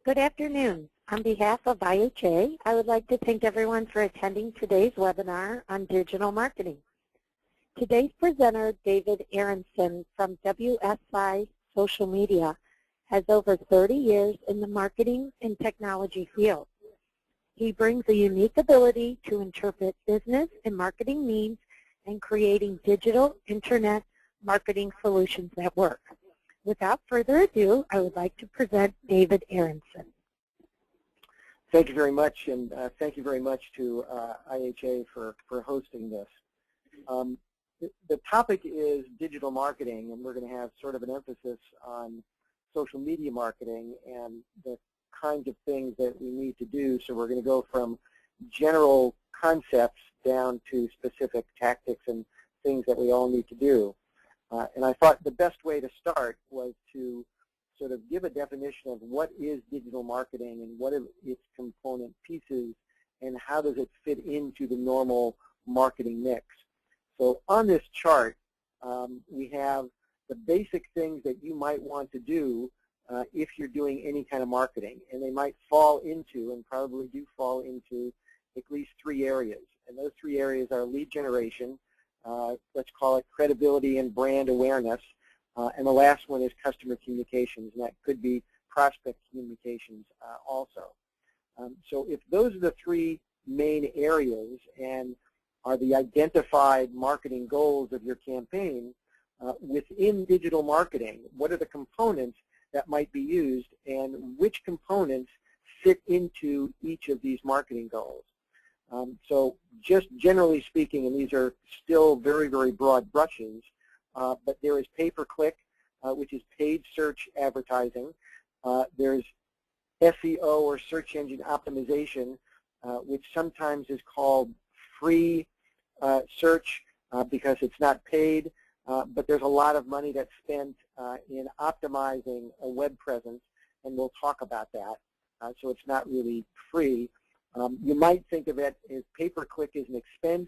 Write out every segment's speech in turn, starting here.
Good afternoon. On behalf of IHA, I would like to thank everyone for attending today's webinar on digital marketing. Today's presenter, David Aronson from WSI Social Media, has over 30 years in the marketing and technology field. He brings a unique ability to interpret business and marketing needs and creating digital internet marketing solutions that work. Without further ado, I would like to present David Aronson. Thank you very much, and thank you very much to IHA for hosting this. The topic is digital marketing, and we're going to have sort of an emphasis on social media marketing and the kinds of things that we need to do. So we're going to go from general concepts down to specific tactics and things that we all need to do. And I thought the best way to start was to sort of give a definition of what is digital marketing and what are its component pieces and how does it fit into the normal marketing mix. So on this chart, we have the basic things that you might want to do if you're doing any kind of marketing. And they might fall into, and probably do fall into, at least 3 areas. And those 3 areas are lead generation, let's call it credibility and brand awareness, and the last one is customer communications, and that could be prospect communications also. So if those are the 3 main areas and are the identified marketing goals of your campaign, within digital marketing, what are the components that might be used and which components fit into each of these marketing goals? So just generally speaking, and these are still very, very broad brushes, but there is pay-per-click, which is paid search advertising. There's SEO, or search engine optimization, which sometimes is called free search because it's not paid, but there's a lot of money that's spent in optimizing a web presence, and we'll talk about that. So it's not really free. You might think of it as pay-per-click is an expense.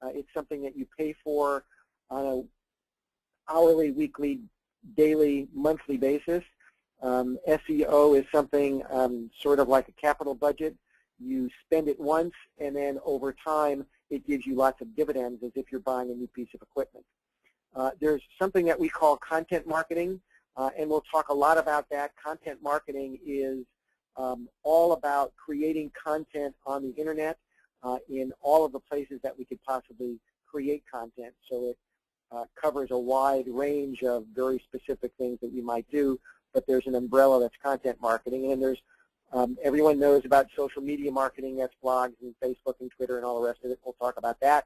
It's something that you pay for on an hourly, weekly, daily, monthly basis. SEO is something sort of like a capital budget. You spend it once, and then over time, it gives you lots of dividends as if you're buying a new piece of equipment. There's something that we call content marketing, and we'll talk a lot about that. Content marketing is all about creating content on the internet in all of the places that we could possibly create content. So it covers a wide range of very specific things that you might do, but there's an umbrella that's content marketing. And there's everyone knows about social media marketing, that's blogs and Facebook and Twitter and all the rest of it. We'll talk about that.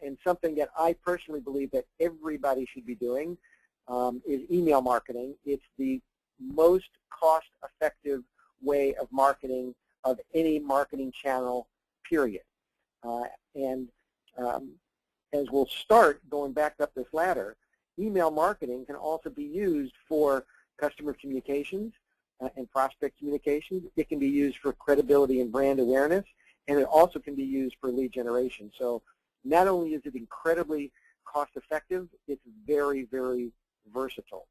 And something that I personally believe that everybody should be doing is email marketing. It's the most cost-effective way of marketing of any marketing channel, period. As we'll start going back up this ladder, email marketing can also be used for customer communications and prospect communications. It can be used for credibility and brand awareness, and it also can be used for lead generation. So not only is it incredibly cost-effective, it's very, very versatile.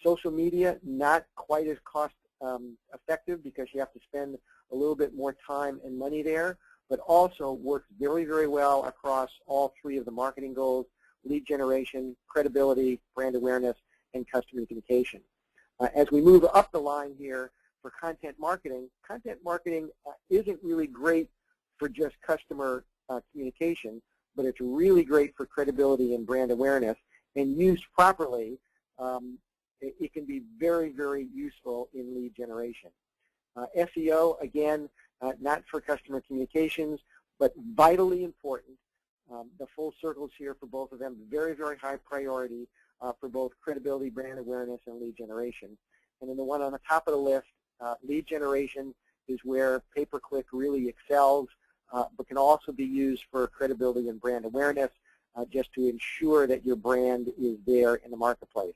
Social media, not quite as cost-effective because you have to spend a little bit more time and money there, but also works very, very well across all 3 of the marketing goals: lead generation, credibility, brand awareness, and customer communication. As we move up the line here for content marketing isn't really great for just customer communication, but it's really great for credibility and brand awareness, and used properly, it can be very, very useful in lead generation. SEO, again, not for customer communications, but vitally important. The full circles here for both of them, very, very high priority for both credibility, brand awareness, and lead generation. And then the one on the top of the list, lead generation, is where pay-per-click really excels, but can also be used for credibility and brand awareness, just to ensure that your brand is there in the marketplace.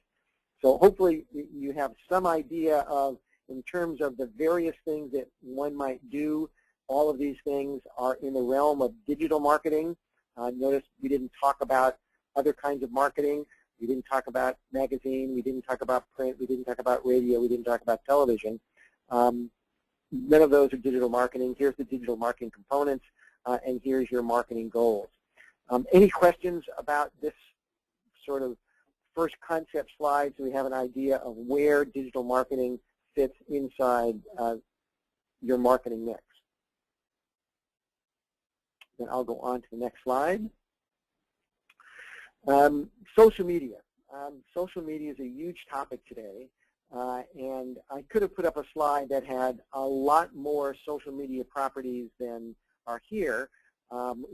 So hopefully you have some idea of, in terms of the various things that one might do, all of these things are in the realm of digital marketing. Notice we didn't talk about other kinds of marketing. We didn't talk about magazine. We didn't talk about print. We didn't talk about radio. We didn't talk about television. none of those are digital marketing. Here's the digital marketing components, and here's your marketing goals. Any questions about this sort of first concept slide so we have an idea of where digital marketing fits inside your marketing mix? Then I'll go on to the next slide. Social media. Social media is a huge topic today, and I could have put up a slide that had a lot more social media properties than are here.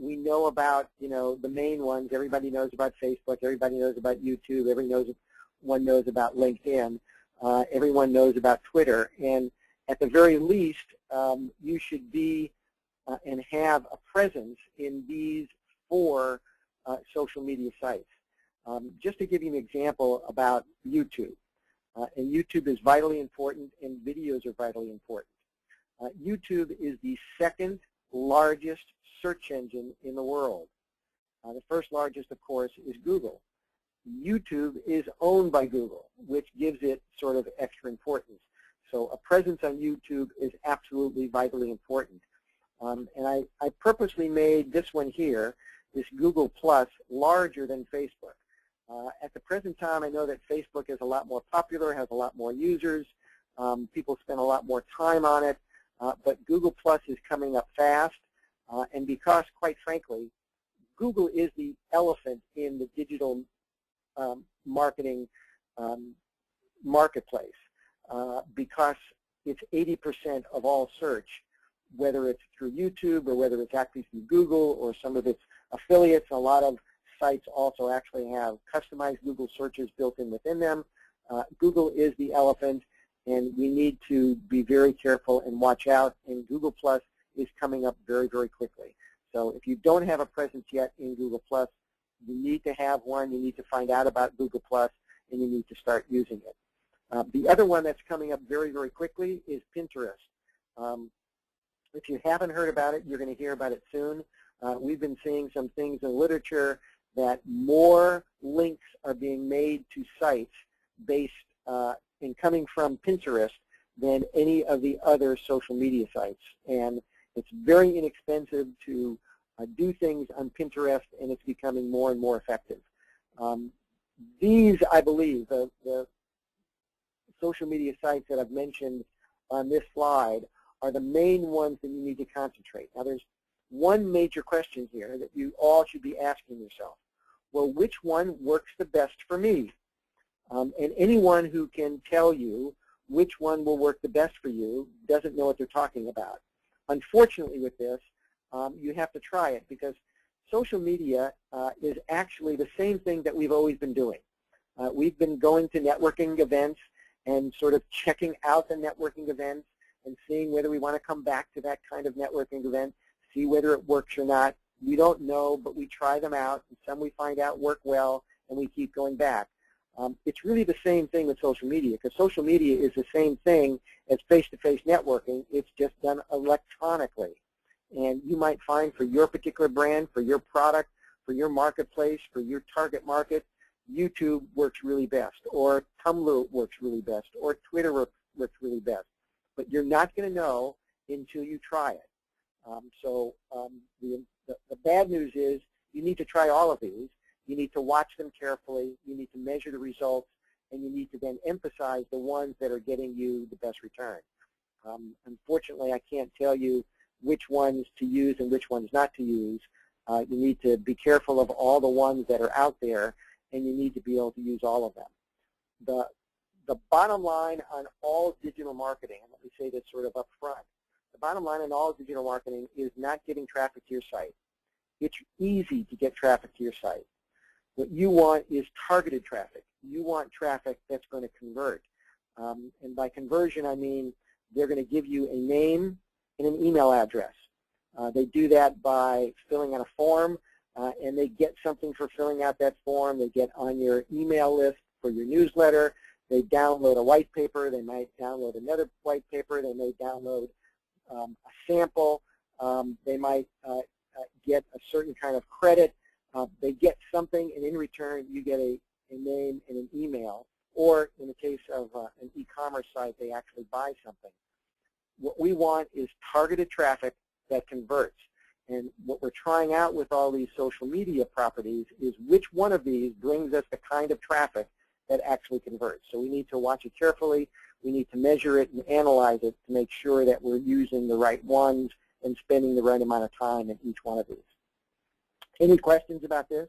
We know about, the main ones. Everybody knows about Facebook. Everybody knows about YouTube. Everyone knows about LinkedIn. Everyone knows about Twitter. And at the very least, you should be and have a presence in these 4 social media sites. Just to give you an example about YouTube, and YouTube is vitally important, and videos are vitally important. YouTube is the 2nd largest search engine in the world. The first largest, of course, is Google. YouTube is owned by Google, which gives it sort of extra importance. So a presence on YouTube is absolutely vitally important. And I purposely made this one here, this Google Plus, larger than Facebook. At the present time, I know that Facebook is a lot more popular, has a lot more users. People spend a lot more time on it. But Google Plus is coming up fast. And because, quite frankly, Google is the elephant in the digital marketing marketplace, because it's 80% of all search, whether it's through YouTube or whether it's actually through Google or some of its affiliates. A lot of sites also actually have customized Google searches built in within them. Google is the elephant, and we need to be very careful and watch out. And Google Plus is coming up very, very quickly. So if you don't have a presence yet in Google Plus, you need to have one. You need to find out about Google Plus, and you need to start using it. The other one that's coming up very, very quickly is Pinterest. If you haven't heard about it, you're going to hear about it soon. We've been seeing some things in literature that more links are being made to sites based and coming from Pinterest than any of the other social media sites. And it's very inexpensive to do things on Pinterest, and it's becoming more and more effective. These, I believe, the social media sites that I've mentioned on this slide are the main ones that you need to concentrate. Now, there's one major question here that you all should be asking yourself. Well, which one works the best for me? And anyone who can tell you which one will work the best for you doesn't know what they're talking about. Unfortunately with this, you have to try it, because social media is actually the same thing that we've always been doing. We've been going to networking events and sort of checking out the networking events and seeing whether we want to come back to that kind of networking event, see whether it works or not. We don't know, but we try them out, and some we find out work well, and we keep going back. It's really the same thing with social media, because social media is the same thing as face-to-face networking. It's just done electronically. And you might find for your particular brand, for your product, for your marketplace, for your target market, YouTube works really best, or Tumblr works really best, or Twitter works really best. But you're not going to know until you try it. The bad news is you need to try all of these. You need to watch them carefully. You need to measure the results, and you need to then emphasize the ones that are getting you the best return. Unfortunately, I can't tell you which ones to use and which ones not to use. You need to be careful of all the ones that are out there, and you need to be able to use all of them. The bottom line on all digital marketing, and let me say this sort of up front, the bottom line on all digital marketing is not getting traffic to your site. It's easy to get traffic to your site. What you want is targeted traffic. You want traffic that's going to convert. And by conversion, I mean they're going to give you a name and an email address. They do that by filling out a form, and they get something for filling out that form. They get on your email list for your newsletter. They download a white paper. They might download another white paper. They may download a sample. They might get a certain kind of credit. They get something, and in return, you get a name and an email. Or in the case of an e-commerce site, they actually buy something. what we want is targeted traffic that converts. And what we're trying out with all these social media properties is which one of these brings us the kind of traffic that actually converts. So we need to watch it carefully. We need to measure it and analyze it to make sure that we're using the right ones and spending the right amount of time in each one of these. Any questions about this?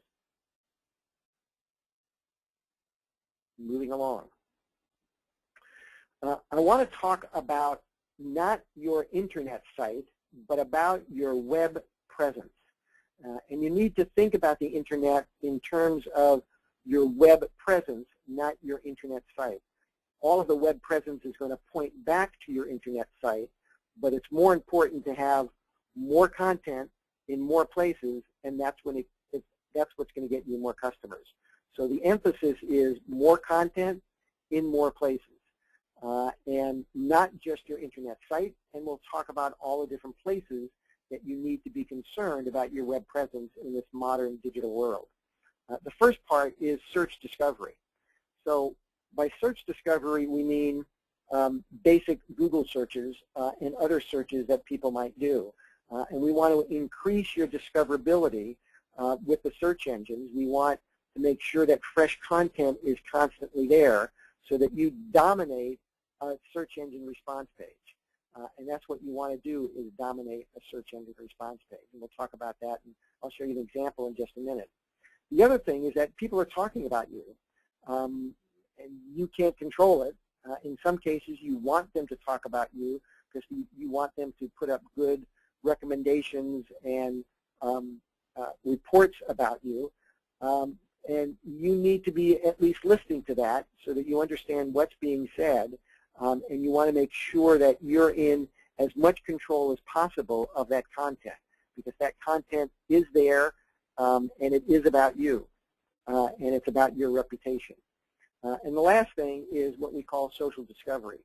Moving along. I want to talk about not your internet site, but about your web presence. And you need to think about the internet in terms of your web presence, not your internet site. All of the web presence is going to point back to your internet site, but it's more important to have more content in more places, and that's when that's what's going to get you more customers. So the emphasis is more content in more places, and not just your internet site. And we'll talk about all the different places that you need to be concerned about your web presence in this modern digital world. The first part is search discovery. So by search discovery, we mean basic Google searches and other searches that people might do. And we want to increase your discoverability with the search engines. We want to make sure that fresh content is constantly there so that you dominate a search engine response page. And that's what you want to do, is dominate a search engine response page. And we'll talk about that, and I'll show you an example in just a minute. The other thing is that people are talking about you, and you can't control it. In some cases, you want them to talk about you because you want them to put up good recommendations and reports about you. And you need to be at least listening to that so that you understand what's being said, and you want to make sure that you're in as much control as possible of that content, because that content is there, and it is about you, and it's about your reputation. And the last thing is what we call social discovery.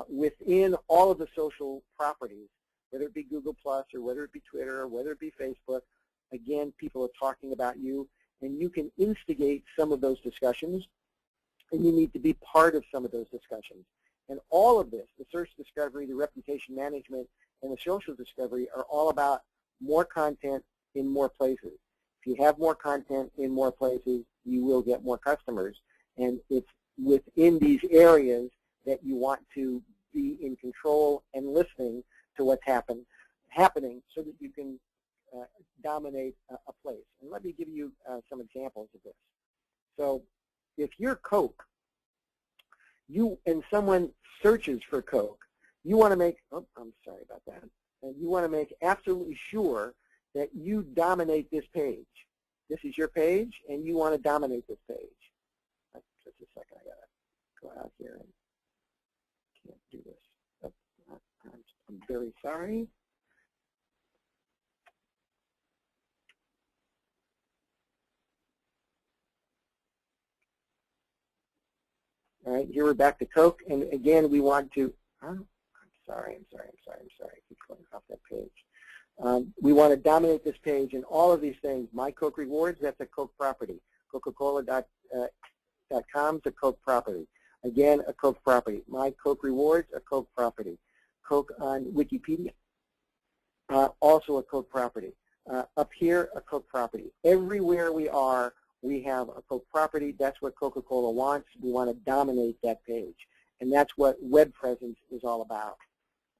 Within all of the social properties, whether it be Google Plus or whether it be Twitter or whether it be Facebook, again, people are talking about you, and you can instigate some of those discussions, and you need to be part of some of those discussions. And all of this, the search discovery, the reputation management, and the social discovery are all about more content in more places. If you have more content in more places, you will get more customers. And it's within these areas that you want to be in control and listening to what's happening so that you can dominate a place. And let me give you some examples of this. So if you're Coke, and someone searches for Coke, you want to make, oh, I'm sorry about that, and you want to make absolutely sure that you dominate this page. This is your page, and you want to dominate this page. Just a second, I got to go out here and can't do this. I'm very sorry. All right, here we're back to Coke, and again, we want to, I'm sorry. I keep going off that page. We want to dominate this page, and all of these things, My Coke Rewards, that's a Coke property. Coca-Cola.com is a Coke property. Again, a Coke property. My Coke Rewards, a Coke property. Coke on Wikipedia, also a Coke property. Up here, a Coke property. Everywhere we are, we have a Coke property. That's what Coca-Cola wants. We want to dominate that page. And that's what web presence is all about.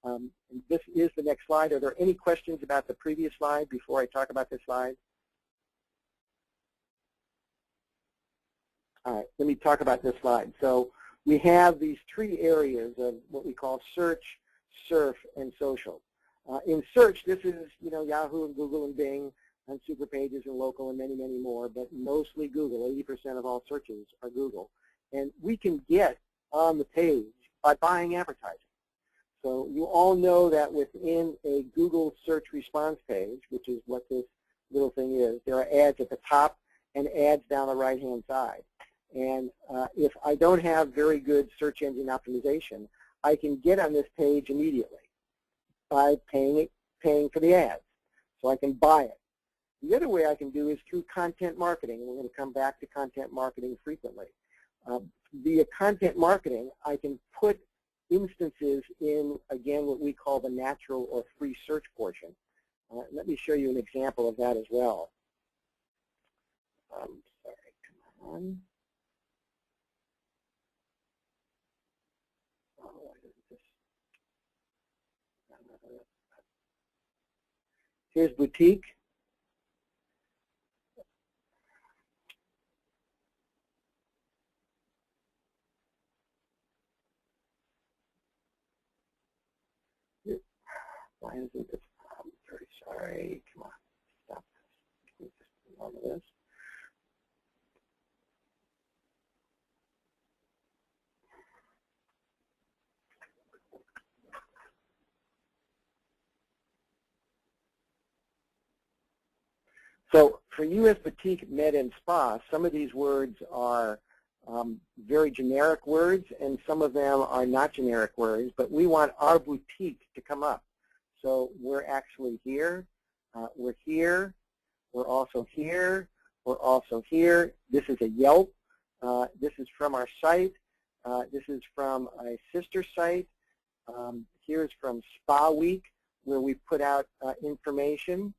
And this is the next slide. Are there any questions about the previous slide before I talk about this slide? All right, let me talk about this slide. So we have these three areas of what we call search, surf, and social. In search, this is Yahoo and Google and Bing and Super Pages and Local and many, many more, but mostly Google. 80% of all searches are Google. And we can get on the page by buying advertising. So you all know that within a Google search response page, which is what this little thing is, there are ads at the top and ads down the right-hand side. And if I don't have very good search engine optimization, I can get on this page immediately by paying for the ads. So I can buy it. The other way I can do is through content marketing. We're going to come back to content marketing frequently. Via content marketing, I can put instances in, again, what we call the natural or free search portion. Let me show you an example of that as well. Sorry, come on. Oh, why doesn't this? Here's boutique. Why isn't this? I'm very sorry. Come on, stop this. Can we just move on to this? So for US Boutique Med and Spa, some of these words are very generic words, and some of them are not generic words, but we want our boutique to come up. So we're actually here, we're here, we're also here, we're also here. This is a Yelp. This is from our site. This is from a sister site. Here's from Spa Week, where we put out information.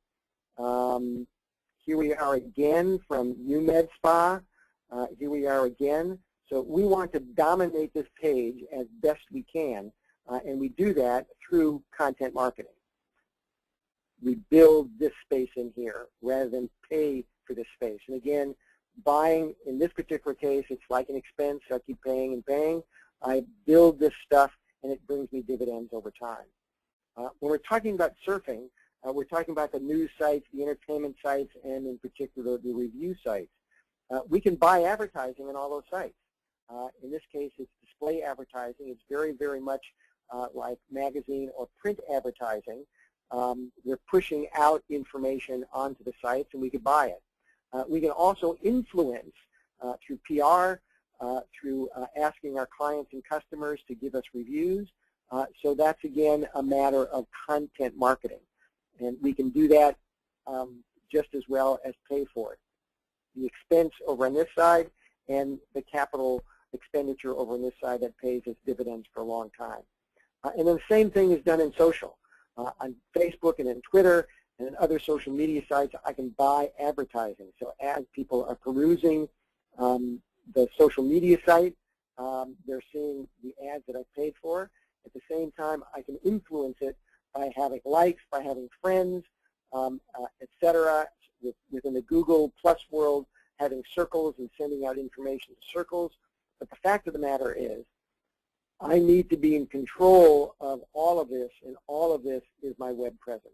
Here we are again from UMed Spa. Here we are again. So we want to dominate this page as best we can, and we do that through content marketing. We build this space in here rather than pay for this space. And again, buying, in this particular case, it's like an expense. I keep paying and paying. I build this stuff, and it brings me dividends over time. When we're talking about surfing, we're talking about the news sites, the entertainment sites, and in particular the review sites. We can buy advertising on all those sites. In this case, it's display advertising. It's very, very much like magazine or print advertising. We're pushing out information onto the sites, and we can buy it. We can also influence through PR, through asking our clients and customers to give us reviews. So that's, again, a matter of content marketing. And we can do that just as well as pay for it. The expense over on this side and the capital expenditure over on this side that pays us dividends for a long time. And then the same thing is done in social. On Facebook and in Twitter and in other social media sites, I can buy advertising. So as people are perusing the social media site, they're seeing the ads that I've paid for. At the same time, I can influence it by having likes, by having friends, etc. Within the Google Plus world, having circles and sending out information to circles. But the fact of the matter is, I need to be in control of all of this, and all of this is my web presence.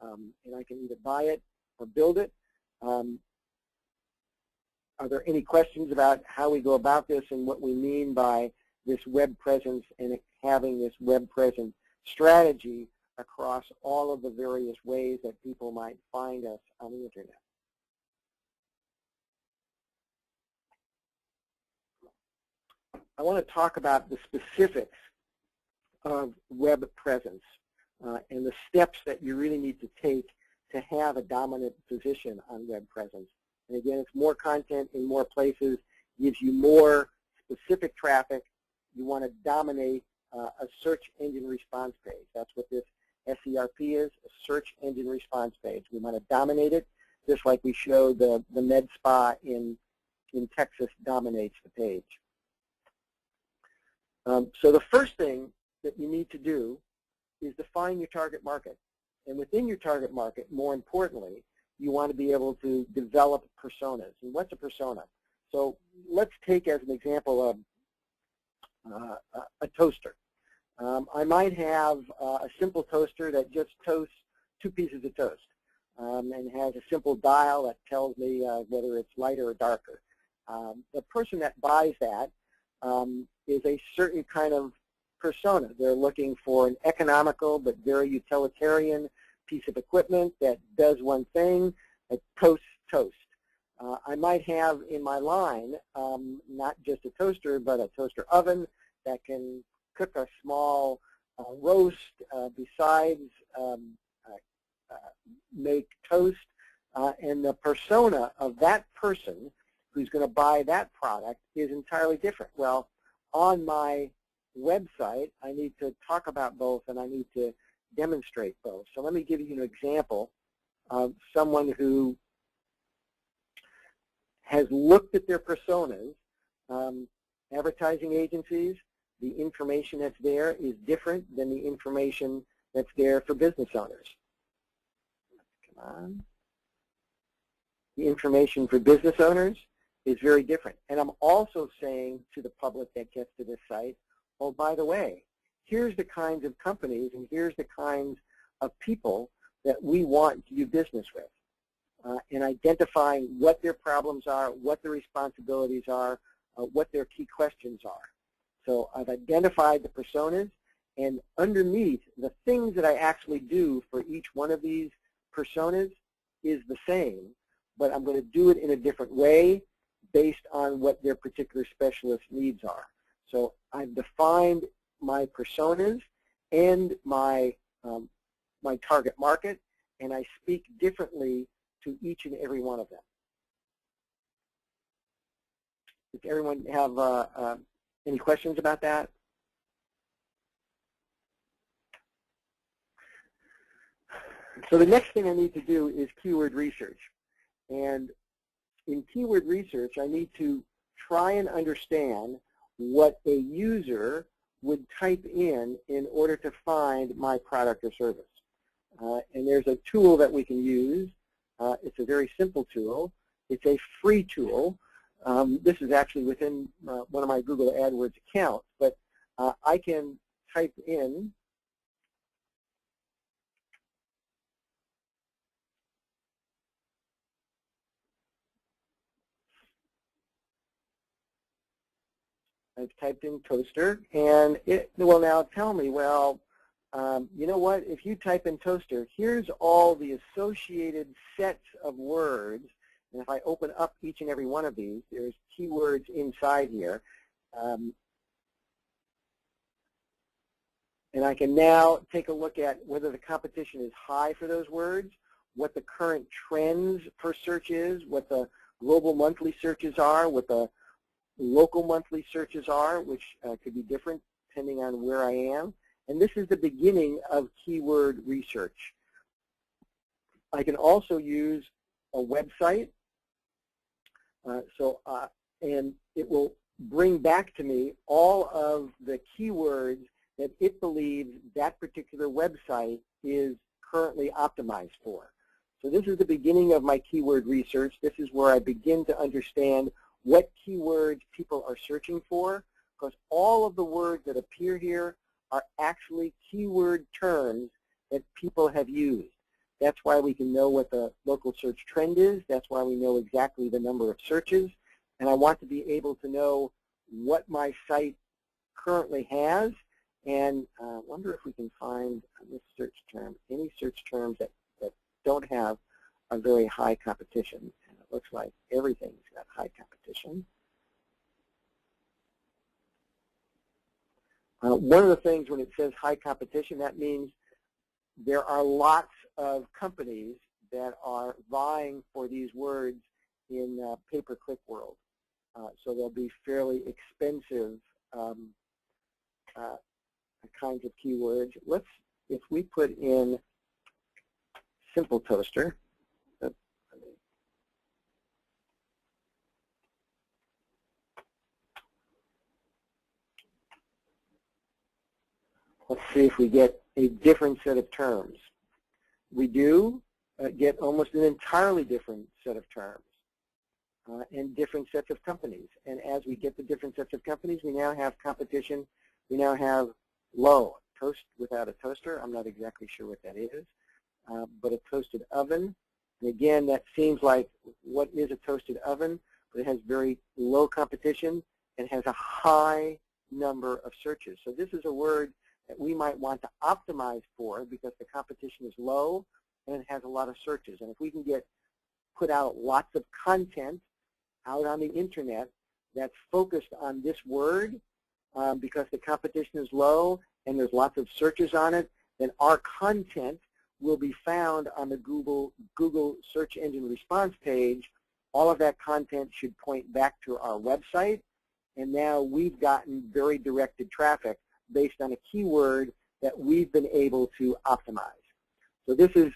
And I can either buy it or build it. Are there any questions about how we go about this and what we mean by this web presence and having this web presence strategy across all of the various ways that people might find us on the Internet? I want to talk about the specifics of web presence and the steps that you really need to take to have a dominant position on web presence. And again, it's more content in more places, gives you more specific traffic. You want to dominate a search engine response page. That's what this SERP is, a search engine response page. We want to dominate it, just like we showed the med spa in Texas dominates the page. So the first thing that you need to do is define your target market. And within your target market, more importantly, you want to be able to develop personas. And what's a persona? So let's take as an example a toaster. I might have a simple toaster that just toasts 2 pieces of toast and has a simple dial that tells me whether it's lighter or darker. The person that buys that is a certain kind of persona. They're looking for an economical but very utilitarian piece of equipment that does one thing, that toasts toast. I might have in my line not just a toaster, but a toaster oven that can cook a small roast besides make toast. And the persona of that person who's going to buy that product is entirely different. Well, on my website, I need to talk about both, and I need to demonstrate both. So let me give you an example of someone who has looked at their personas. Advertising agencies, the information that's there is different than the information that's there for business owners. Come on. The information for business owners is very different. And I'm also saying to the public that gets to this site, oh, by the way, here's the kinds of companies and here's the kinds of people that we want to do business with. And identifying what their problems are, what their responsibilities are, what their key questions are. So I've identified the personas, and underneath, the things that I actually do for each one of these personas is the same, but I'm going to do it in a different way based on what their particular specialist needs are. So I've defined my personas and my target market, and I speak differently to each and every one of them. Does everyone have any questions about that? So the next thing I need to do is keyword research. And in keyword research, I need to try and understand what a user would type in order to find my product or service. And there's a tool that we can use. It's a very simple tool. It's a free tool. This is actually within one of my Google AdWords accounts, but I can type in I've typed in toaster, and it will now tell me, well, you know what, if you type in toaster, here's all the associated sets of words. And if I open up each and every one of these, there's keywords inside here. And I can now take a look at whether the competition is high for those words, what the current trends for search is, what the global monthly searches are, what the local monthly searches are, which could be different depending on where I am. And this is the beginning of keyword research. I can also use a website. And it will bring back to me all of the keywords that it believes that particular website is currently optimized for. So this is the beginning of my keyword research. This is where I begin to understand what keywords people are searching for, because all of the words that appear here are actually keyword terms that people have used. That's why we can know what the local search trend is. That's why we know exactly the number of searches. And I want to be able to know what my site currently has. And I wonder if we can find this search term, any search terms that don't have a very high competition. And it looks like everything's got high competition. One of the things when it says high competition, that means there are lots of companies that are vying for these words in pay-per-click world. So they'll be fairly expensive kinds of keywords. If we put in simple toaster, let's see if we get a different set of terms. We do get almost an entirely different set of terms and different sets of companies. And as we get the different sets of companies, we now have competition. We now have low, toast without a toaster. I'm not exactly sure what that is, but a toasted oven. And again, that seems like what is a toasted oven, but it has very low competition and has a high number of searches. So this is a word that we might want to optimize for because the competition is low and it has a lot of searches. And if we can put out lots of content out on the internet that's focused on this word because the competition is low and there's lots of searches on it, then our content will be found on the Google search engine response page. All of that content should point back to our website, and now we've gotten very directed traffic based on a keyword that we've been able to optimize. So this is,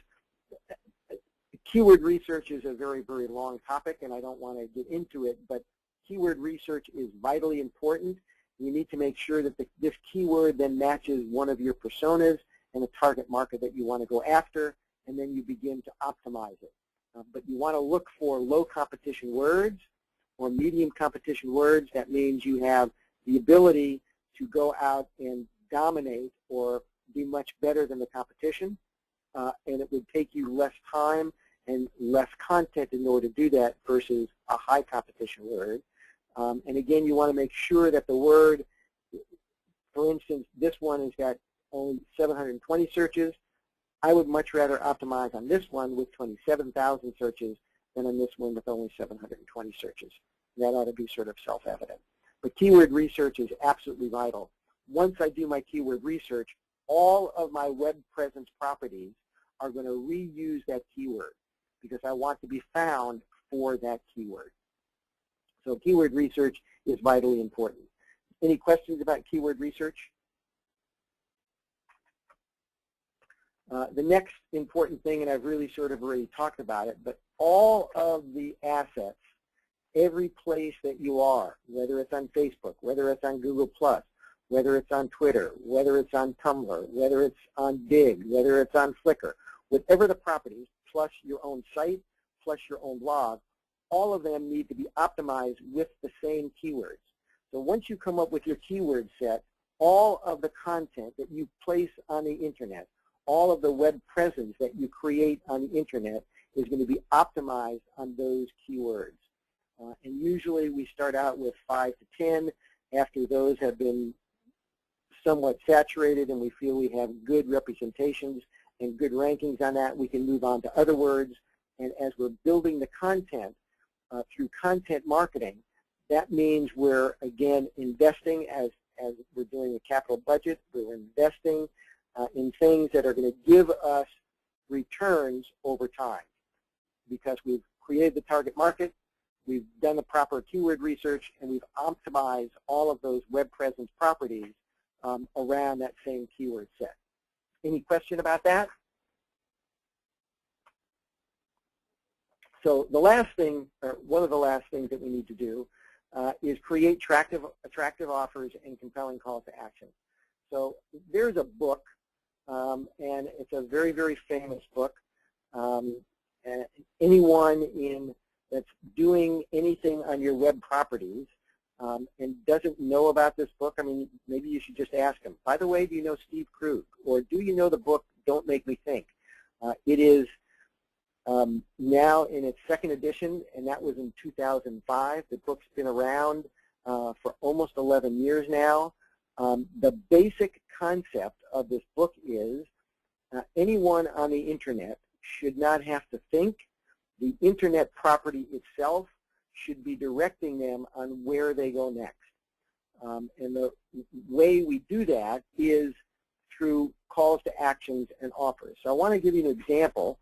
keyword research is a very, very long topic, and I don't want to get into it, but keyword research is vitally important. You need to make sure that this keyword then matches one of your personas and the target market that you want to go after, and then you begin to optimize it. But you want to look for low competition words or medium competition words. That means you have the ability to go out and dominate or be much better than the competition, and it would take you less time and less content in order to do that versus a high competition word. And again, you want to make sure that the word, for instance, this one has got only 720 searches. I would much rather optimize on this one with 27,000 searches than on this one with only 720 searches. That ought to be sort of self-evident. But keyword research is absolutely vital. Once I do my keyword research, all of my web presence properties are going to reuse that keyword because I want to be found for that keyword. So keyword research is vitally important. Any questions about keyword research? The next important thing, and I've really sort of already talked about it, but all of the assets, every place that you are, whether it's on Facebook, whether it's on Google+, whether it's on Twitter, whether it's on Tumblr, whether it's on Digg, whether it's on Flickr, whatever the properties, plus your own site, plus your own blog, all of them need to be optimized with the same keywords. So once you come up with your keyword set, all of the content that you place on the Internet, all of the web presence that you create on the Internet is going to be optimized on those keywords. And usually we start out with 5 to 10. After those have been somewhat saturated and we feel we have good representations and good rankings on that, we can move on to other words. And as we're building the content through content marketing, that means we're, again, investing as we're doing a capital budget. We're investing in things that are going to give us returns over time because we've created the target market, we've done the proper keyword research, and we've optimized all of those web presence properties around that same keyword set. Any question about that? So the last thing, or one of the last things that we need to do is create attractive offers and compelling calls to action. So there's a book, and it's a very, very famous book. And anyone that's doing anything on your web properties and doesn't know about this book, I mean, maybe you should just ask them, by the way, do you know Steve Krug? Or do you know the book, Don't Make Me Think? It is now in its second edition, and that was in 2005. The book's been around for almost 11 years now. The basic concept of this book is anyone on the Internet should not have to think. The Internet property itself should be directing them on where they go next. And the way we do that is through calls to actions and offers. So I want to give you an example.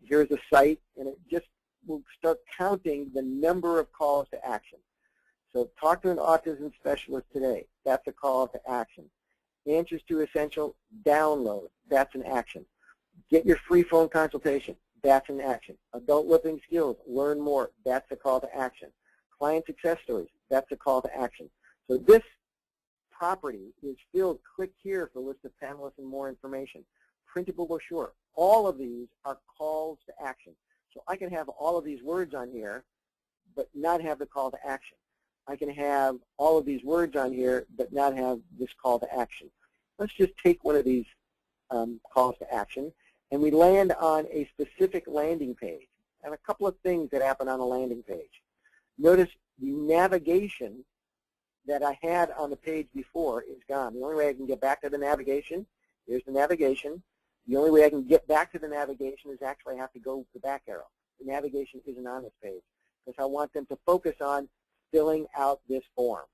Here's a site, and it just will start counting the number of calls to action. So talk to an autism specialist today. That's a call to action. Answers to Essential, download. That's an action. Get your free phone consultation. That's an action. Adult living skills, learn more. That's a call to action. Client success stories, that's a call to action. So this property is filled. Click here for a list of panelists and more information. Printable brochure. All of these are calls to action. So I can have all of these words on here, but not have the call to action. I can have all of these words on here, but not have this call to action. Let's just take one of these calls to action, and we land on a specific landing page. And a couple of things that happen on a landing page. Notice the navigation that I had on the page before is gone. The only way I can get back to the navigation, here's the navigation. The only way I can get back to the navigation is actually I have to go the back arrow. The navigation isn't on this page because I want them to focus on filling out this form.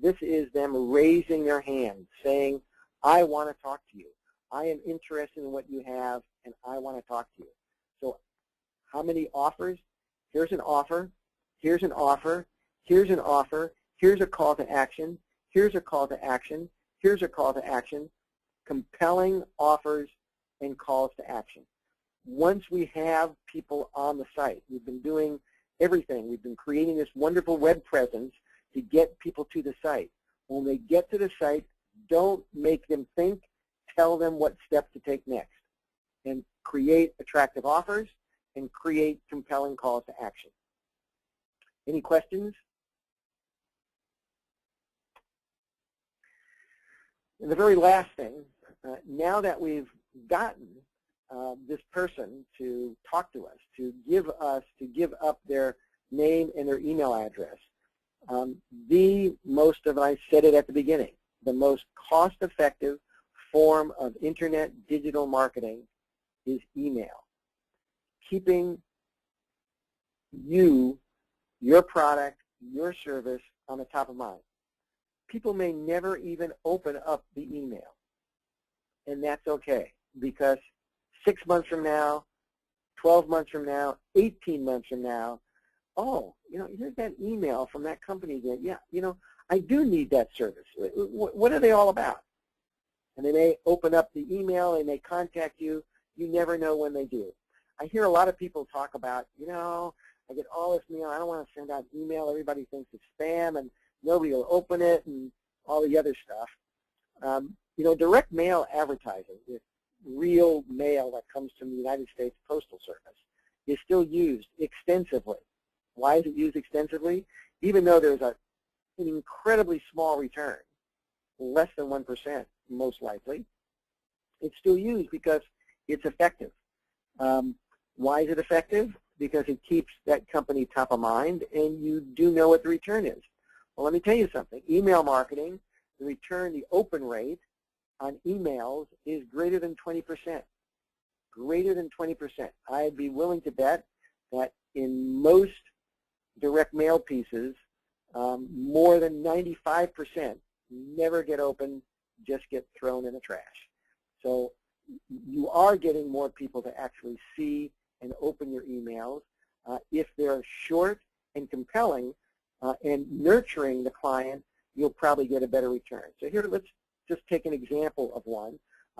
This is them raising their hand, saying, I want to talk to you. I am interested in what you have, and I want to talk to you. So how many offers? Here's an offer. Here's an offer. Here's an offer. Here's a call to action. Here's a call to action. here's a call to action, compelling offers and calls to action. Once we have people on the site, we've been doing everything. We've been creating this wonderful web presence to get people to the site. When they get to the site, don't make them think, tell them what steps to take next. And create attractive offers and create compelling calls to action. Any questions? And the very last thing, now that we've gotten this person to talk to us, to give up their name and their email address, I said it at the beginning, the most cost-effective form of internet digital marketing is email. Keeping you, your product, your service on the top of mind. People may never even open up the email, and that's okay, because 6 months from now, 12 months from now, 18 months from now, oh, here's that email from that company that, yeah, I do need that service. What are they all about? And they may open up the email, they may contact you. You never know when they do. I hear a lot of people talk about, I get all this mail, I don't want to send out email, everybody thinks it's spam, and nobody will open it, and all the other stuff. Direct mail advertising, with real mail that comes from the United States Postal Service, is still used extensively. Why is it used extensively? Even though there's an incredibly small return, less than 1% most likely, it's still used because it's effective. Why is it effective? Because it keeps that company top of mind, and you do know what the return is. Well, let me tell you something. Email marketing, the return, the open rate on emails is greater than 20%. Greater than 20%. I'd be willing to bet that in most direct mail pieces, more than 95% never get opened, just get thrown in the trash. So you are getting more people to actually see and open your emails. If they're short and compelling and nurturing the client, you'll probably get a better return. So here, let's just take an example of one.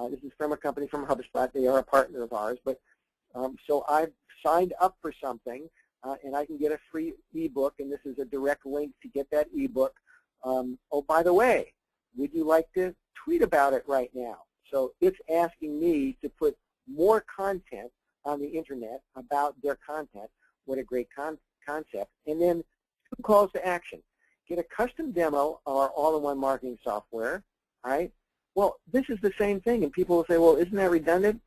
This is from a company from HubSpot. They are a partner of ours. But so I've signed up for something, and I can get a free ebook, and this is a direct link to get that ebook. Oh, by the way, would you like to tweet about it right now? So it's asking me to put more content on the internet about their content. What a great concept. And then 2 calls to action. Get a custom demo of our all-in-one marketing software, right? Well, this is the same thing, and people will say, well, isn't that redundant?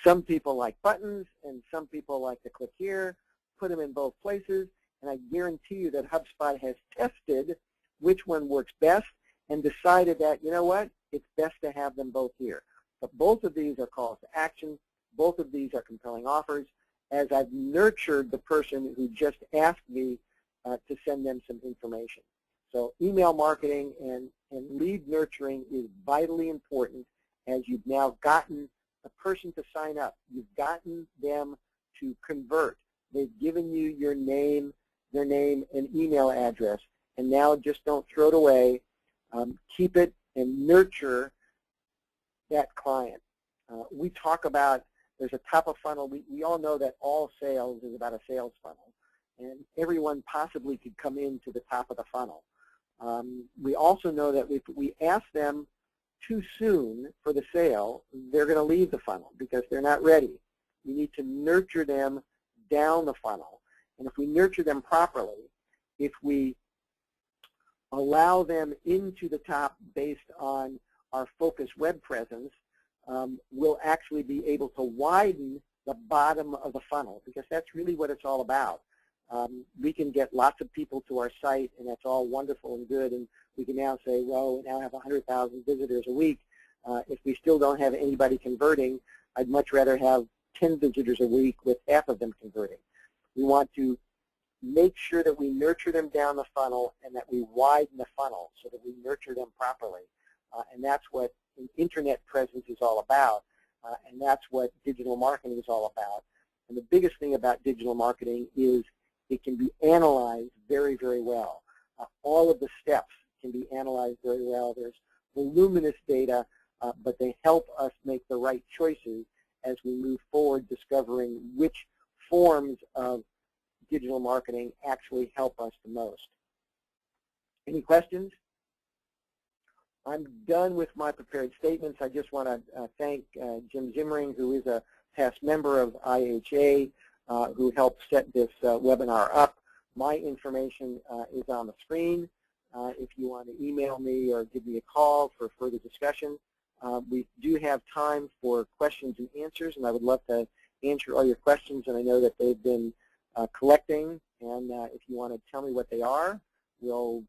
Some people like buttons, and some people like to click here, put them in both places, and I guarantee you that HubSpot has tested which one works best and decided that, you know what, it's best to have them both here. But both of these are calls to action. Both of these are compelling offers, as I've nurtured the person who just asked me to send them some information. So email marketing and lead nurturing is vitally important, as you've now gotten a person to sign up. You've gotten them to convert. They've given you your name, their name, and email address, and now just don't throw it away. Keep it and nurture that client. We talk about, there's a top of funnel. We all know that all sales is about a sales funnel, and everyone possibly could come into the top of the funnel. We also know that if we ask them too soon for the sale, they're going to leave the funnel because they're not ready. We need to nurture them down the funnel. And if we nurture them properly, if we allow them into the top based on our focused web presence, we'll actually be able to widen the bottom of the funnel, because that's really what it's all about. We can get lots of people to our site, and that's all wonderful and good, and we can now say, well, we now have 100,000 visitors a week. If we still don't have anybody converting, I'd much rather have 10 visitors a week with half of them converting. We want to make sure that we nurture them down the funnel and that we widen the funnel so that we nurture them properly. And that's what an internet presence is all about, and that's what digital marketing is all about. And the biggest thing about digital marketing is it can be analyzed very, very well. All of the steps can be analyzed very well. There's voluminous data, but they help us make the right choices as we move forward discovering which forms of digital marketing actually help us the most. Any questions? I'm done with my prepared statements. I just want to thank Jim Zimmering, who is a past member of IHA, who helped set this webinar up. My information is on the screen. If you want to email me or give me a call for further discussion. We do have time for questions and answers, and I would love to answer all your questions, and I know that they've been collecting, and if you want to tell me what they are, we'll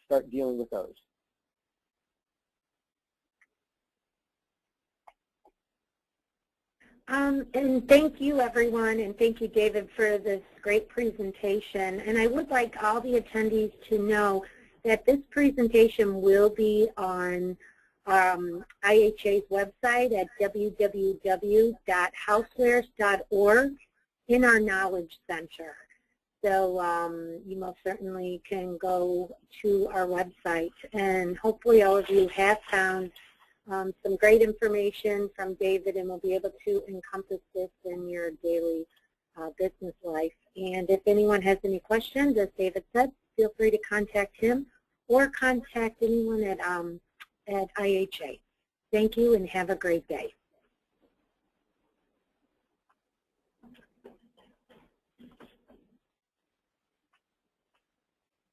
start dealing with those. And thank you, everyone, and thank you, David, for this great presentation. And I would like all the attendees to know that this presentation will be on IHA's website at www.housewares.org in our Knowledge Center. So you most certainly can go to our website, and hopefully all of you have found some great information from David, and will be able to encompass this in your daily business life. And if anyone has any questions, as David said, feel free to contact him or contact anyone at IHA. Thank you, and have a great day.